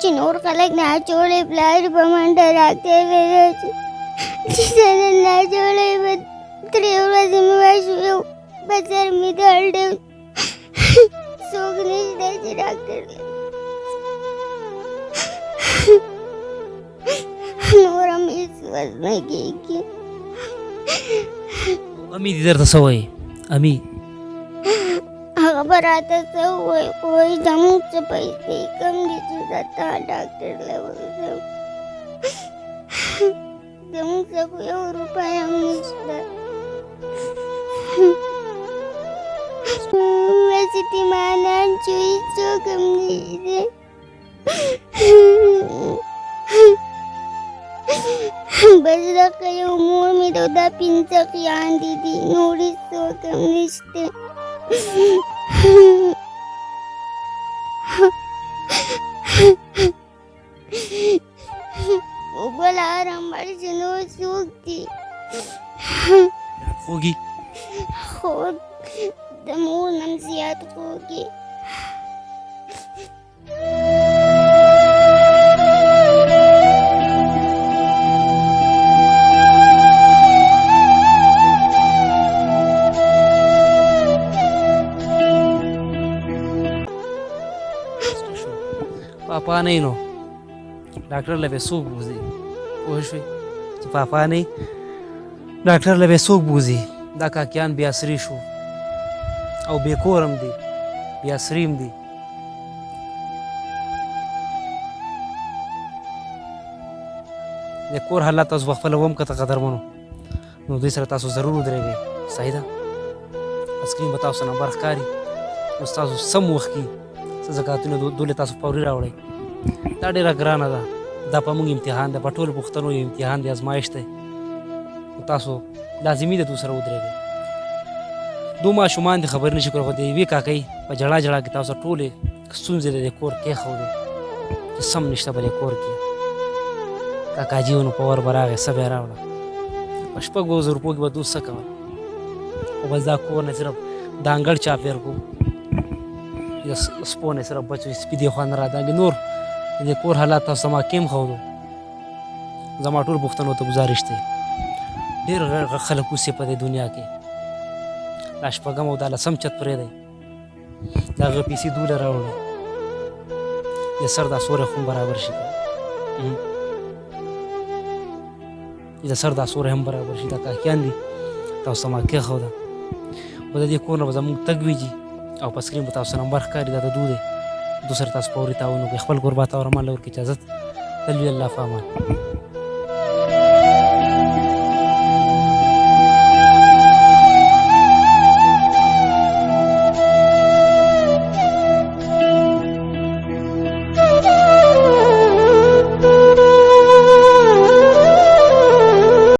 چې نور خلک ناجوړې پلار په منډه ډاکټر ته راځي چې زه نن ناجوړې به 3 ورځې مې وشو یو بچر مې درد دی څوک نشته چې ډاکټر نور هم هېڅ وس نه کېږي. امي دې درته څه وایي؟ امي هغه به راته څه ووایي خو وایي زموږ څه پیسې کم دي چې زه تا ډاکټر له ورځم زموږ څه خو 1 روپۍ هم نشته بس یتیمانان چې هېڅوک هم نشته بس دغه یو مور مې ده دا 5 خویندې دي نور هېڅوک هم نشته. اوبه لاره مړ چې نور څوک دي خوږي خو د مور نن زیات خوږي. پاپا نه نو ډاکټر له به څوک بوځي پوه شوې چې پاپا نه ډاکټر له به څوک بوځي دا کاکیان بیا سري شو او بې کور هم دي بیا سري هم دي. د کور حالات تاسو په خپله ومکته قدرمنو نو دوی سره تاسو ضرور ودرېږئ صحیح ده. اسکرین به تاسو نمبر ښکاري نو ستاسو سم وخت کې څه زکاتونه دولې تاسو فوري راوړئ. دا ډېره ګرانه ده دا په موږ امتحان ده په ټولو پوښتنو یو امتحان دی ازمایښت دی نو تاسو لازمي ده دوی سره ودرېږئ. 2 ماشومان دي خبرې نشي کولی خو د یوې کاکۍ په ژړا ژړا کې تاسو ټولې ستونزې د دې کور کېښودې چې سم نشته به دې کور کې کاکاجي و نو په ور به راغی څه به یې راوړه په 6,000 روپو کې به دوی څه کول خو بس دا کور نه صرف د انګړ چاپېر کړو سپو نه صرف بچو سپي دې خوا نه رادانګې نور د دې کور حالات تاسو ما کیم ښودو. زما ټول پوښتنو ته ګزارش دی ډېر خلک اوسې په دې دنیا کې دا 8 او دا 10 چت پرېږدئ د هغه پیسې دوله راوړئ د سر دا سوری خو هم برابر شي د سر دا سوری هم برابر شي دا کاکیان دي تاسو ما کېښوده خو د دې کور نه به زموږ تګ ویجي او په سکرین به تاسو نمبر ښکاري دا د دو دی دو سره تاسو فوري تعاون وکړئ. خپل کور باته او رحمان له ورکړي اجازت تلوي الله په امان.